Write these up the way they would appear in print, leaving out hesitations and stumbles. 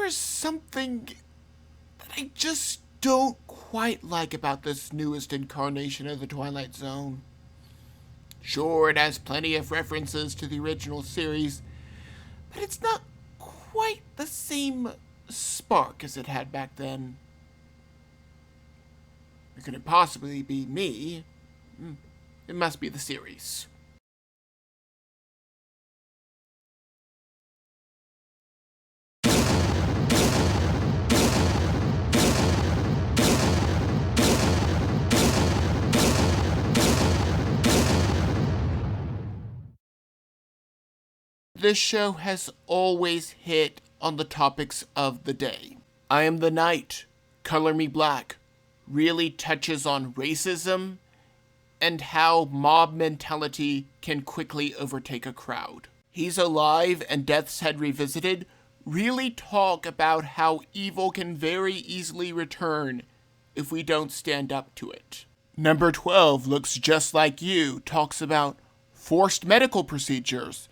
there is something that I just don't quite like about this newest incarnation of the Twilight Zone. Sure, it has plenty of references to the original series, but it's not quite the same spark as it had back then. It couldn't possibly be me. It must be the series. This show has always hit on the topics of the day. I Am the Night, Color Me Black, really touches on racism and how mob mentality can quickly overtake a crowd. He's Alive and Death's Head Revisited really talk about how evil can very easily return if we don't stand up to it. Number 12, Looks Just Like You, talks about forced medical procedures,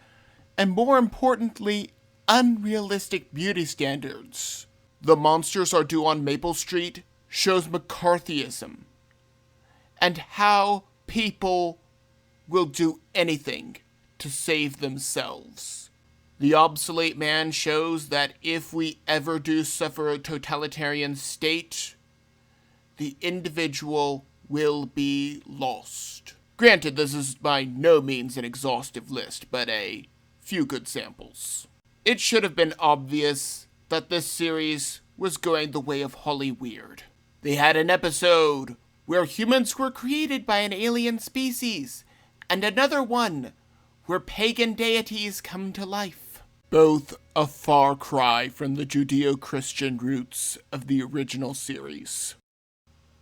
and more importantly, unrealistic beauty standards. The Monsters Are Due on Maple Street shows McCarthyism, and how people will do anything to save themselves. The Obsolete Man shows that if we ever do suffer a totalitarian state, the individual will be lost. Granted, this is by no means an exhaustive list, but a few good samples. It should have been obvious that this series was going the way of Hollyweird. They had an episode where humans were created by an alien species, and another one where pagan deities come to life. Both a far cry from the Judeo-Christian roots of the original series.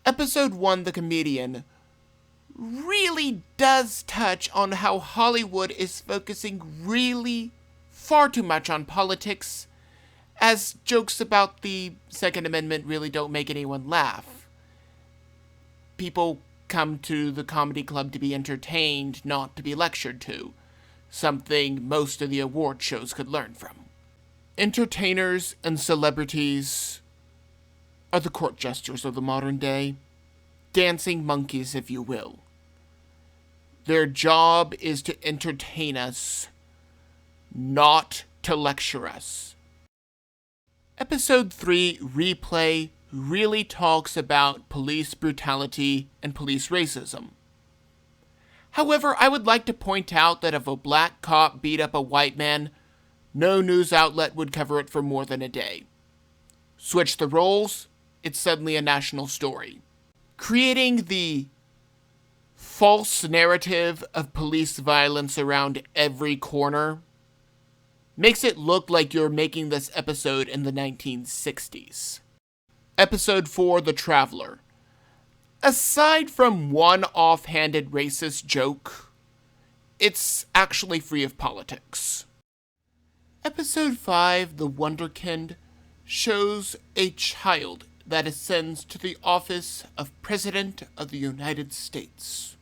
Episode 1, The Comedian, really does touch on how Hollywood is focusing really far too much on politics, as jokes about the Second Amendment really don't make anyone laugh. People come to the comedy club to be entertained, not to be lectured to, something most of the award shows could learn from. Entertainers and celebrities are the court jesters of the modern day, dancing monkeys, if you will. Their job is to entertain us, not to lecture us. Episode 3, Replay, really talks about police brutality and police racism. However, I would like to point out that if a black cop beat up a white man, no news outlet would cover it for more than a day. Switch the roles, it's suddenly a national story. Creating the false narrative of police violence around every corner makes it look like you're making this episode in the 1960s. Episode 4, The Traveler. Aside from one offhanded racist joke, it's actually free of politics. Episode 5, The Wunderkind, shows a child that ascends to the office of President of the United States.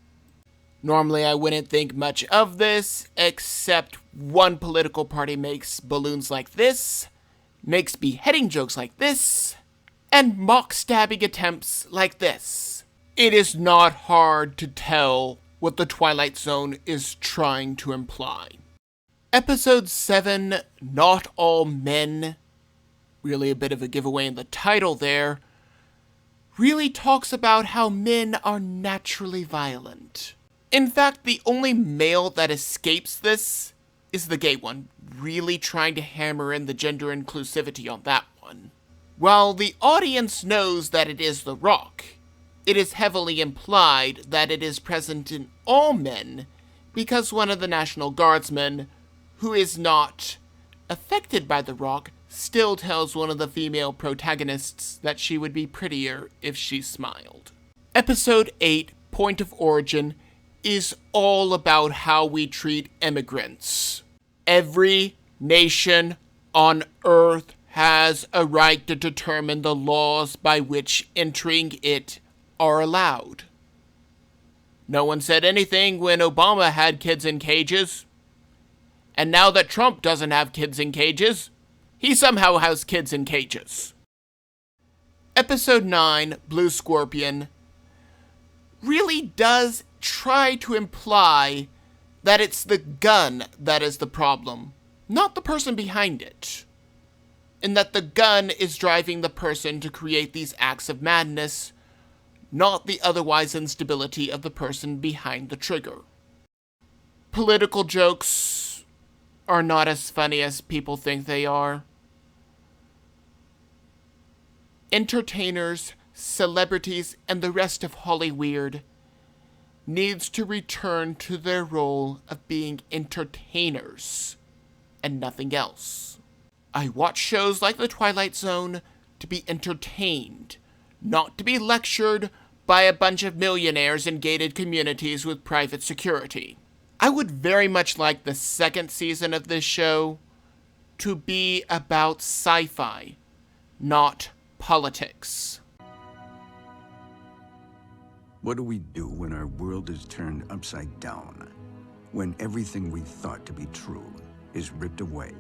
Normally, I wouldn't think much of this, except one political party makes balloons like this, makes beheading jokes like this, and mock stabbing attempts like this. It is not hard to tell what the Twilight Zone is trying to imply. Episode 7, Not All Men, really a bit of a giveaway in the title there, really talks about how men are naturally violent. In fact, the only male that escapes this is the gay one, really trying to hammer in the gender inclusivity on that one. While the audience knows that it is The Rock, it is heavily implied that it is present in all men because one of the National Guardsmen, who is not affected by The Rock, still tells one of the female protagonists that she would be prettier if she smiled. Episode 8, Point of Origin, is all about how we treat immigrants. Every nation on Earth has a right to determine the laws by which entering it are allowed. No one said anything when Obama had kids in cages. And now that Trump doesn't have kids in cages, he somehow has kids in cages. Episode 9, Blue Scorpion, really does try to imply that it's the gun that is the problem, not the person behind it. And that the gun is driving the person to create these acts of madness, not the otherwise instability of the person behind the trigger. Political jokes are not as funny as people think they are. Entertainers, celebrities, and the rest of Hollyweird needs to return to their role of being entertainers and nothing else. I watch shows like The Twilight Zone to be entertained, not to be lectured by a bunch of millionaires in gated communities with private security. I would very much like the second season of this show to be about sci-fi, not politics. What do we do when our world is turned upside down? When everything we thought to be true is ripped away,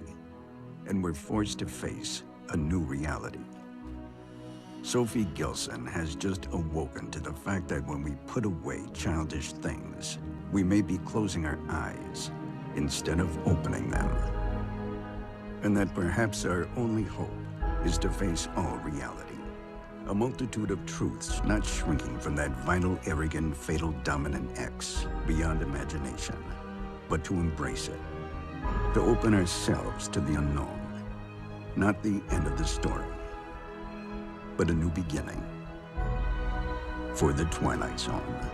and we're forced to face a new reality? Sophie Gilson has just awoken to the fact that when we put away childish things, we may be closing our eyes instead of opening them. And that perhaps our only hope is to face all reality. A multitude of truths not shrinking from that vital, arrogant, fatal, dominant X beyond imagination, but to embrace it. To open ourselves to the unknown. Not the end of the story, but a new beginning for the Twilight Zone.